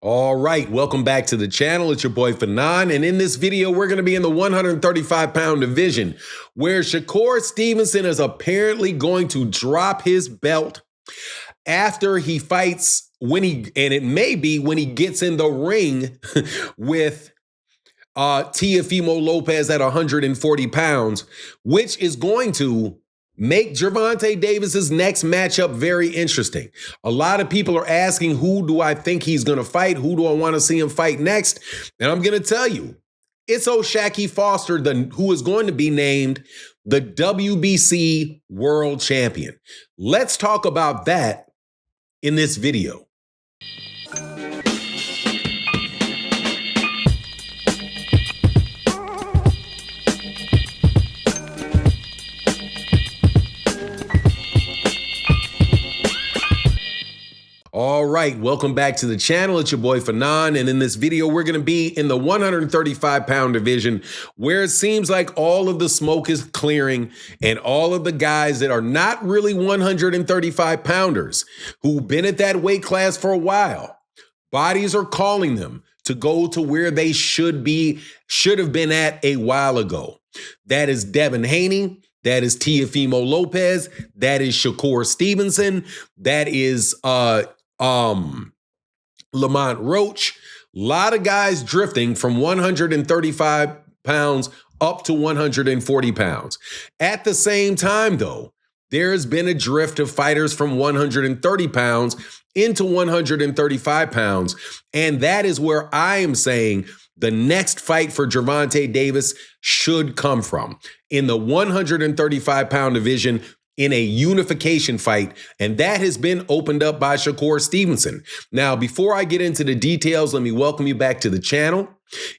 All right, welcome back to the channel. It's your boy Fanon, and in this video, we're going to be in the 135-pound division, where Shakur Stevenson is apparently going to drop his belt after he fights and it may be when he gets in the ring with Teofimo Lopez at 140 pounds, which is going to make Gervonta Davis's next matchup very interesting. A lot of people are asking, who do I think he's going to fight? Who do I want to see him fight next? And I'm going to tell you, it's Shakur Foster, who is going to be named the WBC World Champion. Let's talk about that in this video. All right, welcome back to the channel. It's your boy Fanon, and in this video, we're going to be in the 135-pound division, where it seems like all of the smoke is clearing, and all of the guys that are not really 135-pounders, who've been at that weight class for a while, bodies are calling them to go to where they should have been at a while ago. That is Devin Haney. That is Teofimo Lopez. That is Shakur Stevenson. That is Lamont Roach. A lot of guys drifting from 135 pounds up to 140 pounds. At the same time, though, there's been a drift of fighters from 130 pounds into 135 pounds. And that is where I am saying the next fight for Gervonta Davis should come from, in the 135-pound division, in a unification fight, and that has been opened up by Shakur Stevenson. Now, before I get into the details, let me welcome you back to the channel.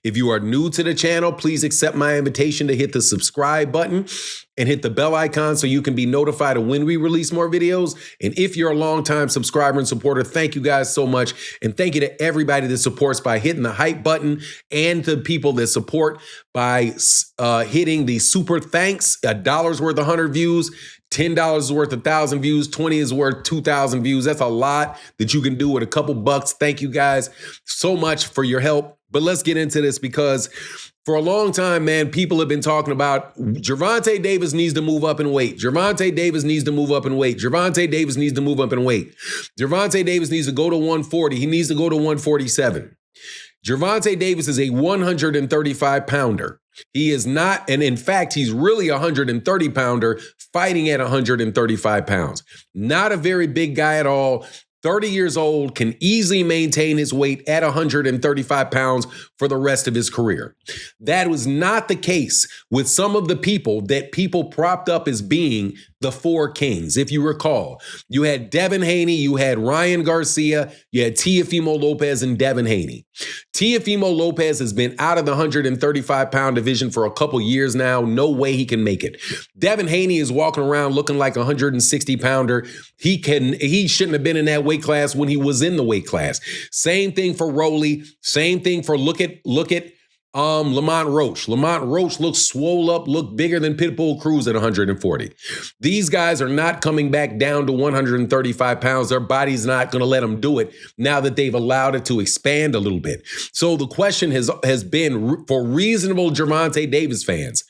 If you are new to the channel, please accept my invitation to hit the subscribe button and hit the bell icon so you can be notified of when we release more videos. And if you're a longtime subscriber and supporter, thank you guys so much. And thank you to everybody that supports by hitting the hype button, and to people that support by hitting the super thanks. $1 worth 100 views. $10 is worth 1,000 views. 20 is worth 2,000 views. That's a lot that you can do with a couple bucks. Thank you guys so much for your help. But let's get into this, because for a long time, man, people have been talking about Gervonta Davis needs to move up in weight. Gervonta Davis needs to move up in weight. Gervonta Davis needs to move up in weight. Gervonta Davis needs to go to 140. He needs to go to 147. Gervonta Davis is a 135-pounder. He is not, and in fact, he's really a 130-pounder fighting at 135 pounds. Not a very big guy at all. 30 years old, can easily maintain his weight at 135 pounds for the rest of his career. That was not the case with some of the people that people propped up as being the four kings. If you recall, you had Devin Haney, you had Ryan Garcia, you had Teofimo Lopez and Devin Haney. Teofimo Lopez has been out of the 135-pound division for a couple years now. No way he can make it. Devin Haney is walking around looking like a 160-pounder. He shouldn't have been in that weight class when he was in the weight class. Same thing for Rowley. Same thing for look at Lamont Roach. Lamont Roach looks swole up, look bigger than Pitbull Cruz at 140. These guys are not coming back down to 135 pounds. Their body's not going to let them do it now that they've allowed it to expand a little bit. So the question has been, for reasonable Gervonta Davis fans,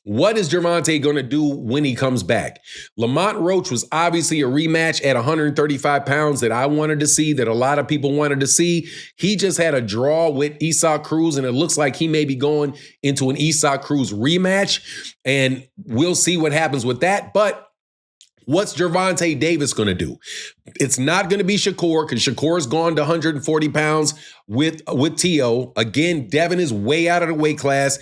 what is Gervonta going to do when he comes back? Lamont Roach was obviously a rematch at 135 pounds that I wanted to see, that a lot of people wanted to see. He just had a draw with Isaac Cruz, and it looks like he may be going into an Isaac Cruz rematch, and we'll see what happens with that. But what's Gervonta Davis going to do? It's not going to be Shakur, because Shakur's gone to 140 pounds with Teo. Again, Devin is way out of the weight class.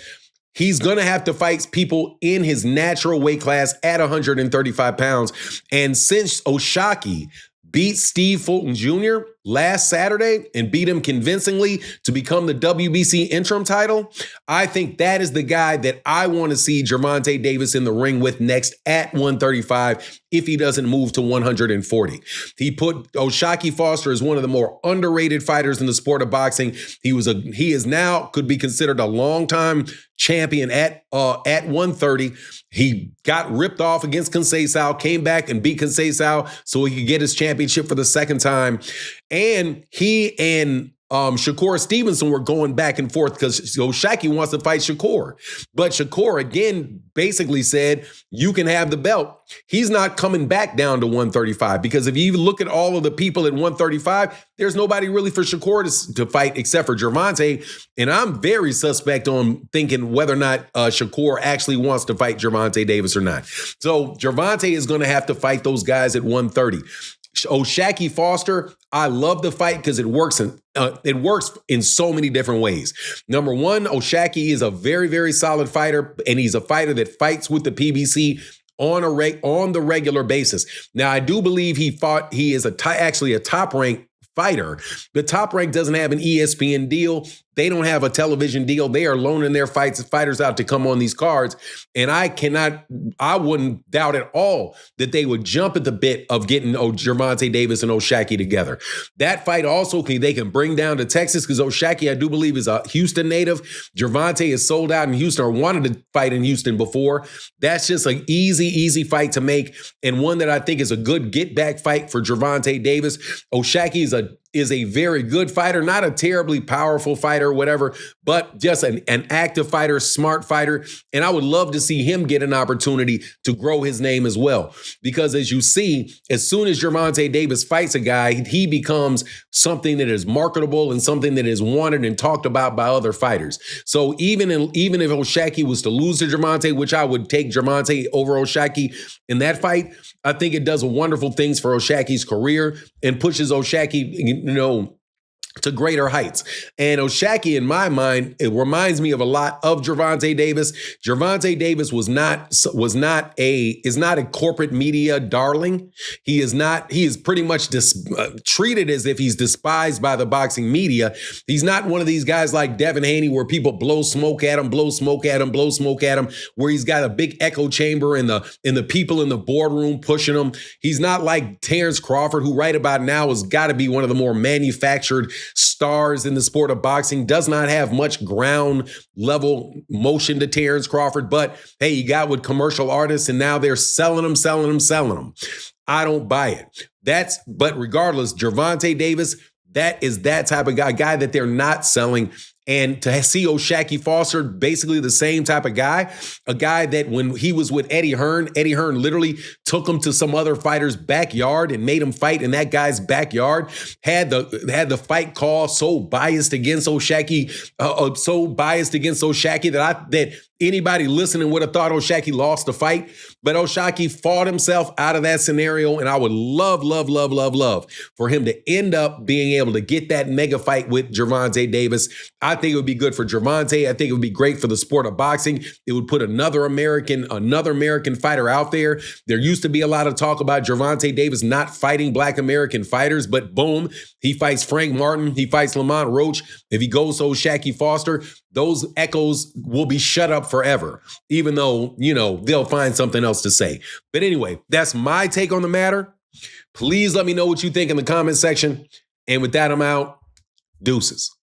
He's going to have to fight people in his natural weight class at 135 pounds. And since Shakur beat Steve Fulton Jr. last Saturday and beat him convincingly to become the WBC interim title, I think that is the guy that I want to see Gervonta Davis in the ring with next at 135 if he doesn't move to 140. He put Shakur Foster as one of the more underrated fighters in the sport of boxing. He is now could be considered a longtime champion at 130. He got ripped off against Conceição, came back and beat Conceição so he could get his championship for the second time. And he and Shakur Stevenson were going back and forth because Shaki wants to fight Shakur. But Shakur, again, basically said, you can have the belt. He's not coming back down to 135 because if you even look at all of the people at 135, there's nobody really for Shakur to fight except for Gervonta. And I'm very suspect on thinking whether or not Shakur actually wants to fight Gervonta Davis or not. So Gervonta is going to have to fight those guys at 130. Shaki Foster, I love the fight because it works in so many different ways. Number one, Shaki is a very, very solid fighter, and he's a fighter that fights with the PBC on the regular basis. Now, I do believe he is actually a top-ranked fighter. The Top Rank doesn't have an ESPN deal. They don't have a television deal. They are loaning their fighters out to come on these cards. And I wouldn't doubt at all that they would jump at the bit of getting Gervonta Davis and Shaki together. That fight also they can bring down to Texas because Shaki, I do believe, is a Houston native. Gervonta is sold out in Houston or wanted to fight in Houston before. That's just an easy fight to make and one that I think is a good get-back fight for Gervonta Davis. Shaki is a very good fighter, not a terribly powerful fighter or whatever, but just an active fighter, smart fighter. And I would love to see him get an opportunity to grow his name as well. Because as you see, as soon as Gervonta Davis fights a guy, he becomes something that is marketable and something that is wanted and talked about by other fighters. So even if Shaki was to lose to Gervonta, which I would take Gervonta over Shaki in that fight, I think it does wonderful things for Shaki's career and pushes Shaki, to greater heights. And Shaki, in my mind, it reminds me of a lot of Gervonta Davis. Gervonta Davis is not a corporate media darling. He is pretty much treated as if he's despised by the boxing media. He's not one of these guys like Devin Haney where people blow smoke at him, where he's got a big echo chamber and the people in the boardroom pushing him. He's not like Terrence Crawford, who right about now has got to be one of the more manufactured stars in the sport of boxing. Does not have much ground level motion to Terrence Crawford, but hey, you got with commercial artists and now they're selling them. I don't buy it. But regardless, Gervonta Davis, that is that type of guy that they're not selling. And to see Shaki Foster, basically the same type of guy, a guy that when he was with Eddie Hearn literally took him to some other fighter's backyard and made him fight in that guy's backyard, had the fight call so biased against Shaki that anybody listening would have thought Shaki lost the fight. But Shaki fought himself out of that scenario, and I would love for him to end up being able to get that mega fight with Gervonta Davis. I think it would be good for Gervonta. I think it would be great for the sport of boxing. It would put another American fighter out there. There used to be a lot of talk about Gervonta Davis not fighting Black American fighters, but boom, he fights Frank Martin, he fights Lamont Roach. If he goes to Shaki Foster, those echoes will be shut up forever, even though, they'll find something else to say. But anyway, that's my take on the matter. Please let me know what you think in the comment section. And with that, I'm out. Deuces.